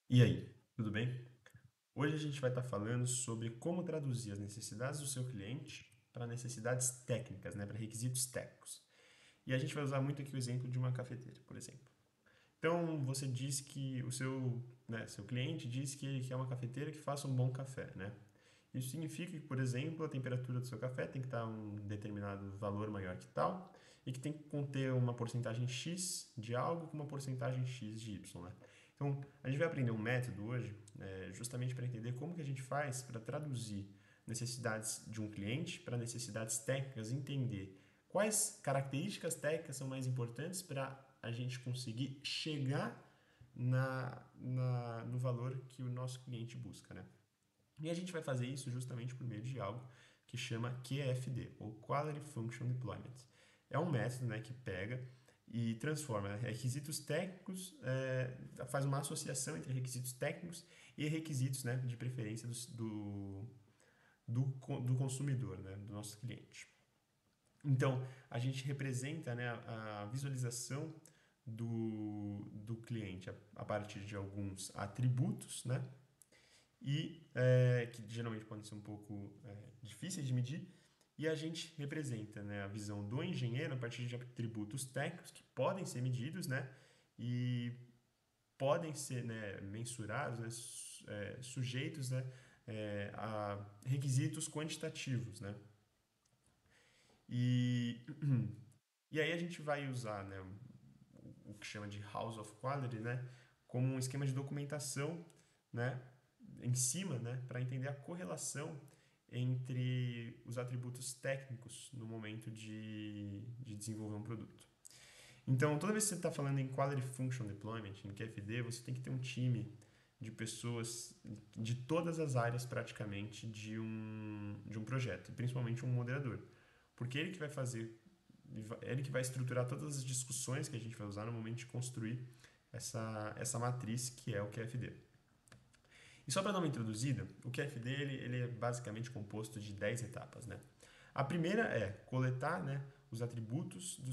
E aí, tudo bem? Hoje a gente vai estar falando sobre como traduzir as necessidades do seu cliente para necessidades técnicas, né, para requisitos técnicos. E a gente vai usar muito aqui o exemplo de uma cafeteira, por exemplo. Então, você diz que seu cliente diz que ele quer uma cafeteira que faça um bom café, né? Isso significa que, por exemplo, a temperatura do seu café tem que estar um determinado valor maior que tal e que tem que conter uma porcentagem X de algo com uma porcentagem X de Y, né? Então, a gente vai aprender um método hoje, justamente para entender como que a gente faz para traduzir necessidades de um cliente para necessidades técnicas, entender quais características técnicas são mais importantes para a gente conseguir chegar no valor que o nosso cliente busca, né? E a gente vai fazer isso justamente por meio de algo que chama QFD, ou Quality Function Deployment. É um método, né, que pega e transforma, né, requisitos técnicos, faz uma associação entre requisitos técnicos e requisitos, né, de preferência do consumidor, né, do nosso cliente. Então, a gente representa, né, a visualização do cliente a partir de alguns atributos, né, que geralmente podem ser um pouco difíceis de medir, e a gente representa, né, a visão do engenheiro a partir de atributos técnicos que podem ser medidos, né, e podem ser, né, mensurados, né, sujeitos, né, a requisitos quantitativos, né. E, e aí a gente vai usar, né, o que chama de House of Quality, né, como um esquema de documentação, né, em cima, né, para entender a correlação entre os atributos técnicos no momento de desenvolver um produto. Então, toda vez que você está falando em Quality Function Deployment, em QFD, você tem que ter um time de pessoas de todas as áreas praticamente de um projeto, principalmente um moderador. Porque ele que vai fazer, ele que vai estruturar todas as discussões que a gente vai usar no momento de construir essa matriz que é o QFD. E só para dar uma introduzida, o QFD ele é basicamente composto de 10 etapas, né? A primeira é coletar, né, os atributos do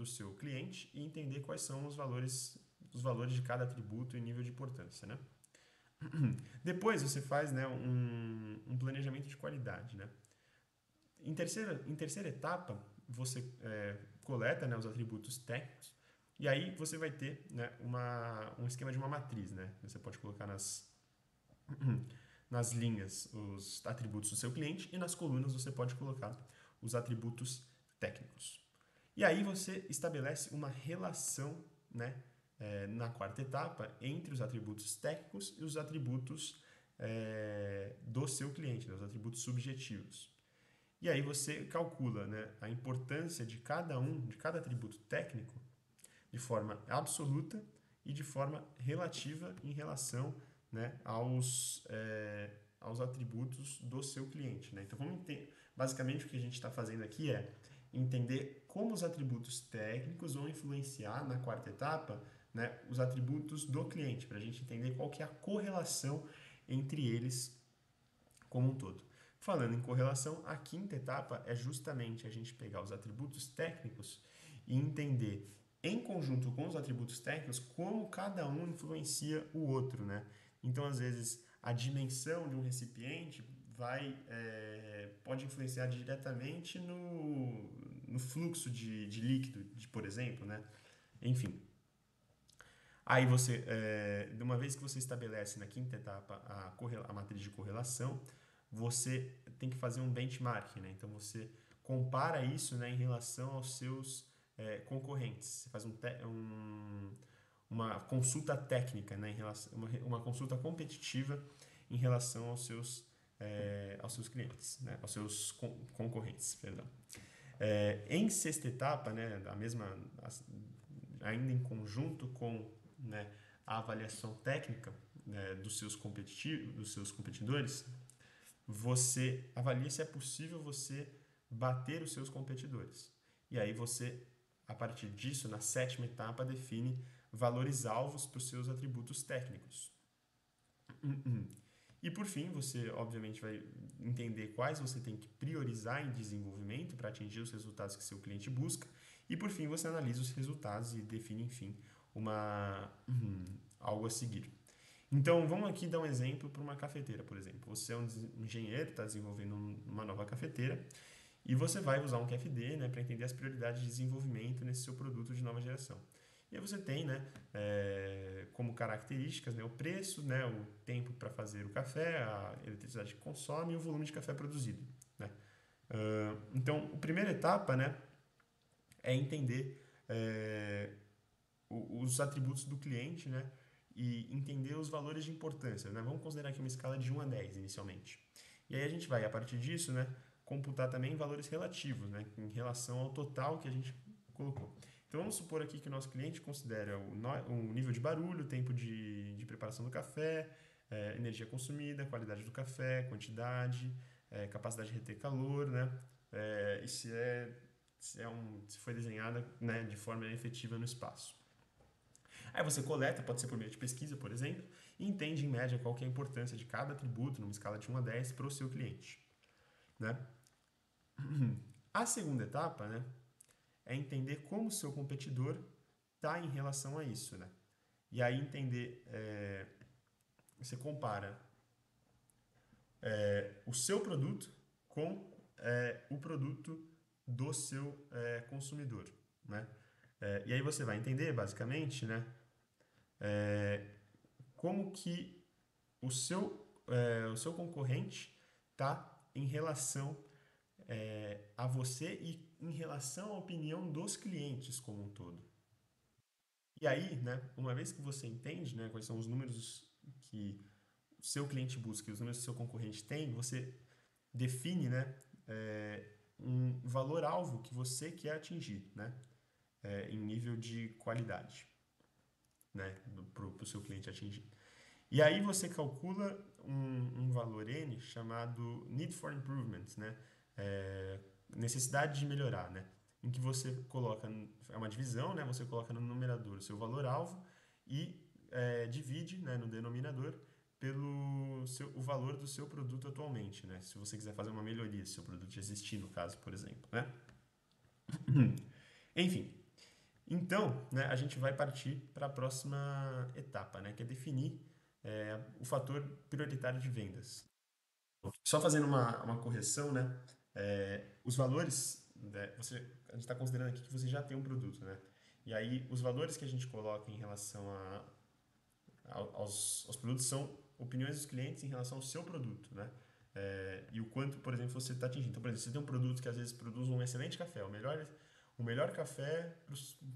seu cliente e entender quais são os valores de cada atributo e nível de importância, né? Depois você faz, né, um planejamento de qualidade, né? Em terceira etapa, você coleta, né, os atributos técnicos e aí você vai ter, né, um esquema de uma matriz, né? Você pode colocar nas linhas os atributos do seu cliente e nas colunas você pode colocar os atributos técnicos. E aí você estabelece uma relação, né, na quarta etapa entre os atributos técnicos e os atributos do seu cliente, né, os atributos subjetivos. E aí você calcula, né, a importância de cada atributo técnico de forma absoluta e de forma relativa em relação, né, aos atributos do seu cliente. Né? Então, basicamente o que a gente está fazendo aqui é entender como os atributos técnicos vão influenciar na quarta etapa, né, os atributos do cliente, para a gente entender qual que é a correlação entre eles como um todo. Falando em correlação, a quinta etapa é justamente a gente pegar os atributos técnicos e entender, em conjunto com os atributos técnicos, como cada um influencia o outro, né? Então, às vezes, a dimensão de um recipiente pode influenciar diretamente no fluxo de líquido, por exemplo, né? Enfim, aí de uma vez que você estabelece na quinta etapa a matriz de correlação, você tem que fazer um benchmark, né? Então você compara isso, né, em relação aos seus concorrentes. Você faz uma consulta técnica, né, uma consulta competitiva em relação aos seus clientes, né, aos seus concorrentes, perdão. Em sexta etapa, né, ainda em conjunto com, né, a avaliação técnica, né, dos seus competidores, você avalia se é possível você bater os seus competidores. E aí você, a partir disso, na sétima etapa, define valores alvos para os seus atributos técnicos. E por fim, você obviamente vai entender quais você tem que priorizar em desenvolvimento para atingir os resultados que seu cliente busca. E por fim, você analisa os resultados e define, enfim, algo a seguir. Então, vamos aqui dar um exemplo para uma cafeteira, por exemplo. Você é um engenheiro, está desenvolvendo uma nova cafeteira e você vai usar um QFD, né, para entender as prioridades de desenvolvimento nesse seu produto de nova geração. E aí você tem, né, como características, né, o preço, né, o tempo para fazer o café, a eletricidade que consome e o volume de café produzido, né? Então, a primeira etapa, né, é entender os atributos do cliente, né, e entender os valores de importância, né? Vamos considerar aqui uma escala de 1 a 10 inicialmente. E aí a gente vai, a partir disso, né, computar também valores relativos, né, em relação ao total que a gente colocou. Então vamos supor aqui que o nosso cliente considera o nível de barulho, o tempo de preparação do café, energia consumida, qualidade do café, quantidade, capacidade de reter calor, né? E se foi desenhada, né, de forma efetiva no espaço. Aí você coleta, pode ser por meio de pesquisa, por exemplo, e entende em média qual que é a importância de cada atributo numa escala de 1 a 10 para o seu cliente, né? A segunda etapa, né, é entender como o seu competidor está em relação a isso, né? E aí entender, você compara o seu produto com o produto do seu consumidor, né? E aí você vai entender, basicamente, né, como que o seu concorrente está em relação a você e em relação à opinião dos clientes como um todo. E aí, né, uma vez que você entende, né, quais são os números que o seu cliente busca e os números que o seu concorrente tem, você define, né, um valor-alvo que você quer atingir, né, em nível de qualidade, né, para o seu cliente atingir. E aí você calcula um valor N chamado Need for Improvement, né, necessidade de melhorar, né, em que você coloca, é uma divisão, né, você coloca no numerador o seu valor-alvo e divide, né, no denominador o valor do seu produto atualmente, né? Se você quiser fazer uma melhoria, se o seu produto existir, no caso, por exemplo, né? Enfim, então, né, a gente vai partir para a próxima etapa, né, que é definir o fator prioritário de vendas. Só fazendo uma correção, né? Os valores, né, a gente está considerando aqui que você já tem um produto, né? E aí, os valores que a gente coloca em relação aos produtos são opiniões dos clientes em relação ao seu produto, né? E o quanto, por exemplo, você está atingindo. Então, por exemplo, você tem um produto que às vezes produz um excelente café, o melhor café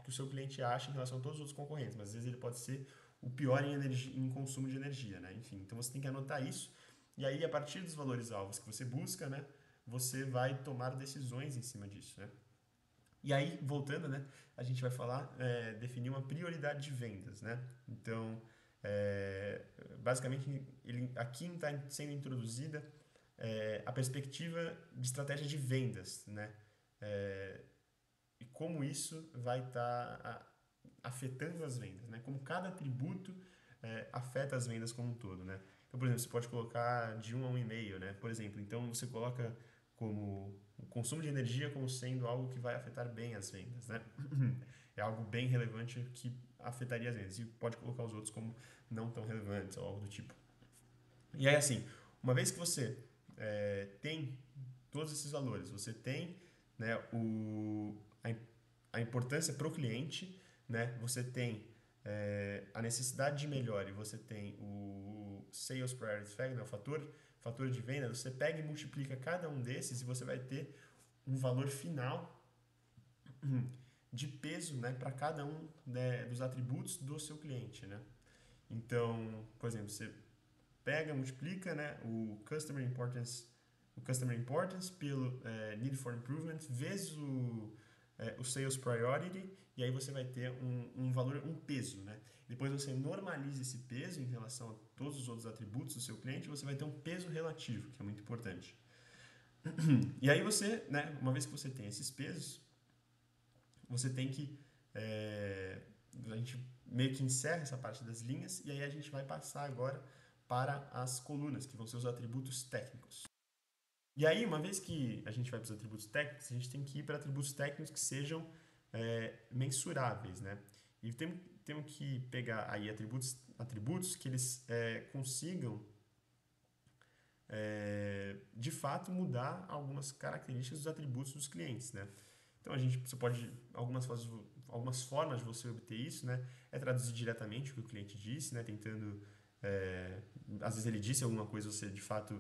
que o seu cliente acha em relação a todos os outros concorrentes, mas às vezes ele pode ser o pior em consumo de energia, né? Enfim, então você tem que anotar isso e aí a partir dos valores alvos que você busca, né, você vai tomar decisões em cima disso, né? E aí, voltando, né, a gente vai falar, definir uma prioridade de vendas, né? Então, basicamente, aqui está sendo introduzida a perspectiva de estratégia de vendas, né? E como isso vai estar afetando as vendas, né? Como cada atributo afeta as vendas como um todo, né? Então, por exemplo, você pode colocar de 1 a 1,5, né? Por exemplo, então você coloca como o consumo de energia como sendo algo que vai afetar bem as vendas, né? É algo bem relevante que afetaria as vendas. E pode colocar os outros como não tão relevantes ou algo do tipo. E aí, assim, uma vez que você tem todos esses valores, você tem, né, a importância para o cliente, né? Você tem a necessidade de melhora e você tem o Sales Priority Factor, né, o fator de venda, você pega e multiplica cada um desses e você vai ter um valor final de peso, né, para cada um, né, dos atributos do seu cliente, né? Então, por exemplo, você pega, multiplica, né, o customer importance pelo need for improvement vezes o sales priority e aí você vai ter um valor, um peso, né? Depois você normaliza esse peso em relação a todos os outros atributos do seu cliente, você vai ter um peso relativo, que é muito importante. E aí você, né, uma vez que você tem esses pesos, você tem que a gente meio que encerra essa parte das linhas e aí a gente vai passar agora para as colunas, que vão ser os atributos técnicos. E aí, uma vez que a gente vai para os atributos técnicos, a gente tem que ir para atributos técnicos que sejam mensuráveis, né? E temos que pegar aí atributos que eles consigam de fato mudar algumas características dos atributos dos clientes, né? Então você pode algumas formas de você obter isso, né? É traduzir diretamente o que o cliente disse, né? Tentando às vezes ele disse alguma coisa, você de fato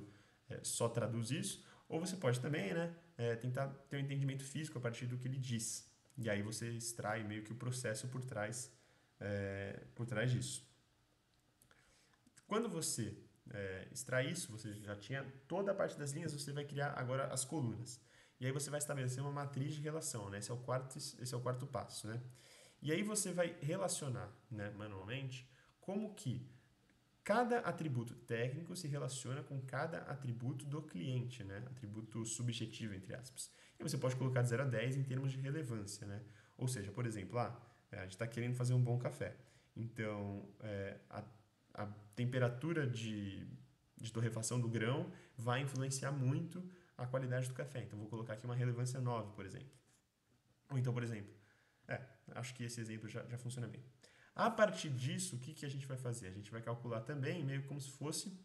só traduz isso, ou você pode também, né? Tentar ter um entendimento físico a partir do que ele diz. E aí você extrai meio que o processo por trás disso. Quando você extrai isso, você já tinha toda a parte das linhas, você vai criar agora as colunas. E aí você vai estabelecer uma matriz de relação, né? Esse é o quarto passo, né? E aí você vai relacionar, né, manualmente como que cada atributo técnico se relaciona com cada atributo do cliente, né? Atributo subjetivo, entre aspas. E você pode colocar de 0 a 10 em termos de relevância, né? Ou seja, por exemplo, a gente está querendo fazer um bom café. Então, a temperatura de torrefação do grão vai influenciar muito a qualidade do café. Então, vou colocar aqui uma relevância 9, por exemplo. Ou então, por exemplo, acho que esse exemplo já funciona bem. A partir disso, o que a gente vai fazer? A gente vai calcular também, meio como se fosse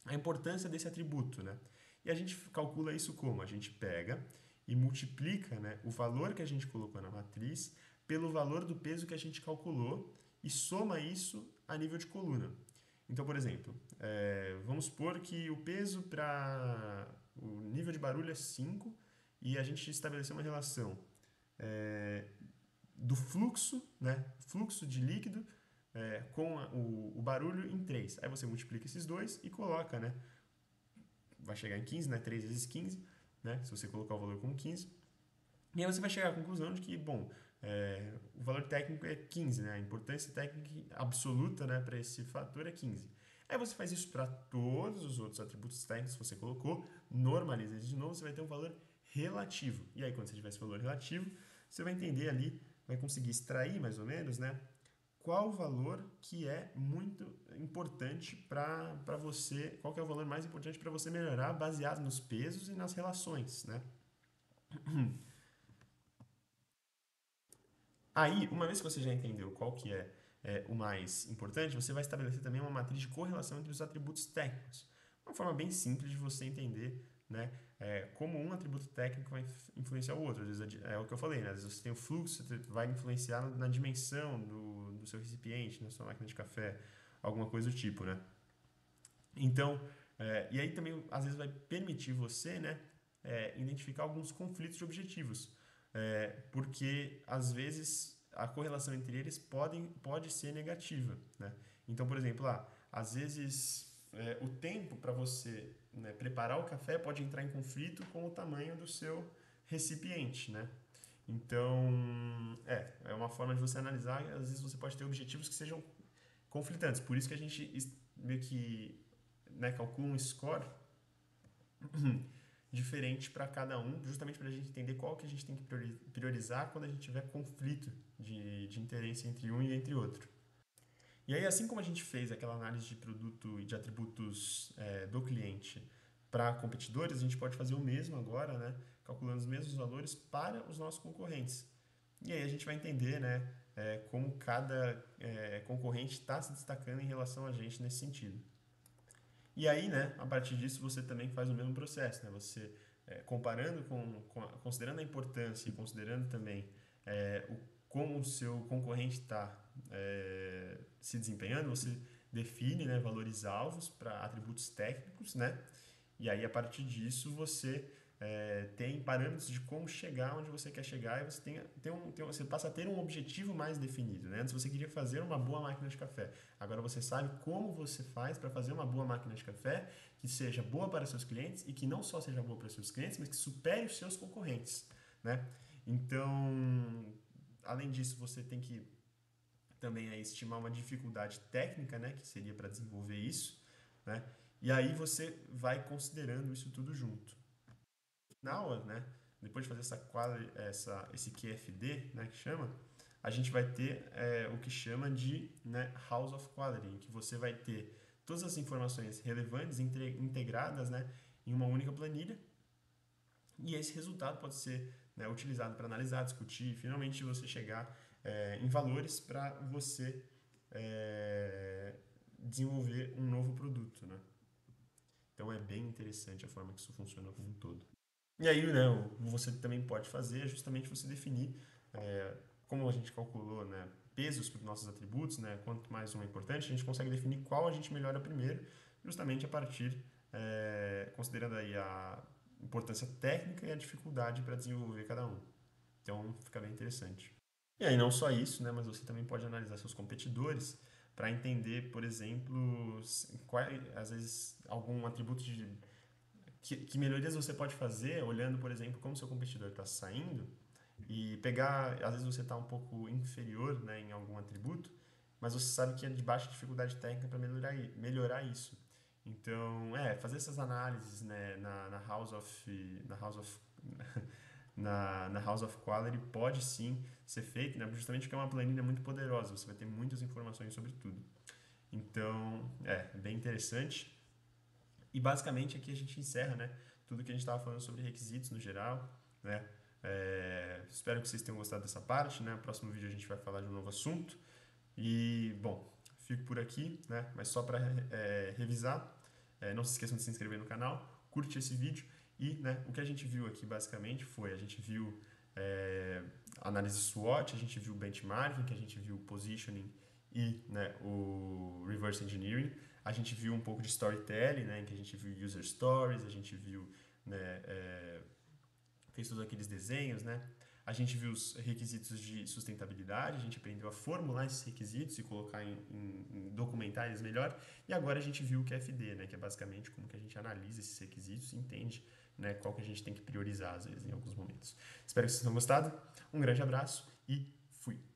a importância desse atributo, né? E a gente calcula isso como? A gente pega e multiplica, né, o valor que a gente colocou na matriz pelo valor do peso que a gente calculou e soma isso a nível de coluna. Então, por exemplo, vamos supor que o peso para o nível de barulho é 5 e a gente estabeleceu uma relação do fluxo, né, fluxo de líquido com o barulho em 3. Aí você multiplica esses dois e coloca, né, vai chegar em 15, né, 3 vezes 15, né, se você colocar o valor como 15. E aí você vai chegar à conclusão de que, bom, o valor técnico é 15, né, a importância técnica absoluta, né, para esse fator é 15. Aí você faz isso para todos os outros atributos técnicos que você colocou, normaliza eles de novo, você vai ter um valor relativo. E aí, quando você tiver esse valor relativo, você vai entender ali, vai conseguir extrair mais ou menos, né, qual o valor que é muito importante para você, qual que é o valor mais importante para você melhorar baseado nos pesos e nas relações, né? Aí, uma vez que você já entendeu qual que é o mais importante, você vai estabelecer também uma matriz de correlação entre os atributos técnicos. Uma forma bem simples de você entender, né, como um atributo técnico vai influenciar o outro. Às vezes é o que eu falei, né? Às vezes você tem o fluxo, vai influenciar na dimensão do seu recipiente, na sua máquina de café, alguma coisa do tipo, né? Então, e aí também às vezes vai permitir você, né, identificar alguns conflitos de objetivos, porque às vezes a correlação entre eles pode ser negativa, né? Então, por exemplo, às vezes o tempo para você, né, preparar o café pode entrar em conflito com o tamanho do seu recipiente, né? Então, é uma forma de você analisar, às vezes você pode ter objetivos que sejam conflitantes. Por isso que a gente meio que, né, calcula um score diferente para cada um, justamente para a gente entender qual que a gente tem que priorizar quando a gente tiver conflito de interesse entre um e entre outro. E aí, assim como a gente fez aquela análise de produto e de atributos do cliente para competidores, a gente pode fazer o mesmo agora, né, calculando os mesmos valores para os nossos concorrentes. E aí a gente vai entender, né, como cada concorrente está se destacando em relação a gente nesse sentido. E aí, né, a partir disso, você também faz o mesmo processo, né? Você, comparando considerando a importância e considerando também como o seu concorrente está se desempenhando, você define, né, valores alvos para atributos técnicos, né? E aí, a partir disso, você tem parâmetros de como chegar onde você quer chegar e você, você passa a ter um objetivo mais definido, né? Antes você queria fazer uma boa máquina de café. Agora você sabe como você faz para fazer uma boa máquina de café que seja boa para seus clientes e que não só seja boa para seus clientes, mas que supere os seus concorrentes, né? Então, além disso, você tem que também estimar uma dificuldade técnica, né, que seria para desenvolver isso, né? E aí você vai considerando isso tudo junto. No final, né, depois de fazer esse QFD, né, que chama, a gente vai ter o que chama de, né, House of Quality, em que você vai ter todas as informações relevantes integradas, né, em uma única planilha, e esse resultado pode ser, né, utilizado para analisar, discutir e finalmente você chegar em valores para você desenvolver um novo produto, né? Então é bem interessante a forma que isso funciona como um todo. E aí, né, você também pode fazer é justamente você definir, é, como a gente calculou, né, pesos para os nossos atributos, né, quanto mais um é importante, a gente consegue definir qual a gente melhora primeiro, justamente a partir, considerando aí a importância técnica e a dificuldade para desenvolver cada um. Então fica bem interessante. E aí não só isso, né, mas você também pode analisar seus competidores para entender, por exemplo, qual, às vezes algum atributo que melhorias você pode fazer olhando, por exemplo, como seu competidor está saindo e pegar, às vezes você está um pouco inferior, né, em algum atributo, mas você sabe que é de baixa dificuldade técnica para melhorar isso. Então, fazer essas análises, né, na House of na House of Quality pode sim ser feito, né, justamente porque é uma planilha muito poderosa, você vai ter muitas informações sobre tudo. Então, bem interessante. E basicamente aqui a gente encerra, né, tudo que a gente estava falando sobre requisitos no geral, né. Espero que vocês tenham gostado dessa parte, né. No próximo vídeo a gente vai falar de um novo assunto. E, bom, fico por aqui, né, mas só para revisar, não se esqueçam de se inscrever no canal, curte esse vídeo e, né, o que a gente viu aqui basicamente foi, a gente viu análise SWOT, a gente viu benchmarking, que a gente viu positioning e, né, o reverse engineering. A gente viu um pouco de storytelling, né, em que a gente viu user stories, a gente viu, né, fez todos aqueles desenhos, né? A gente viu os requisitos de sustentabilidade, a gente aprendeu a formular esses requisitos e colocar em documentar eles melhor. E agora a gente viu o QFD, né? Que é basicamente como que a gente analisa esses requisitos e entende, né, qual que a gente tem que priorizar, às vezes, em alguns momentos. Espero que vocês tenham gostado. Um grande abraço e fui!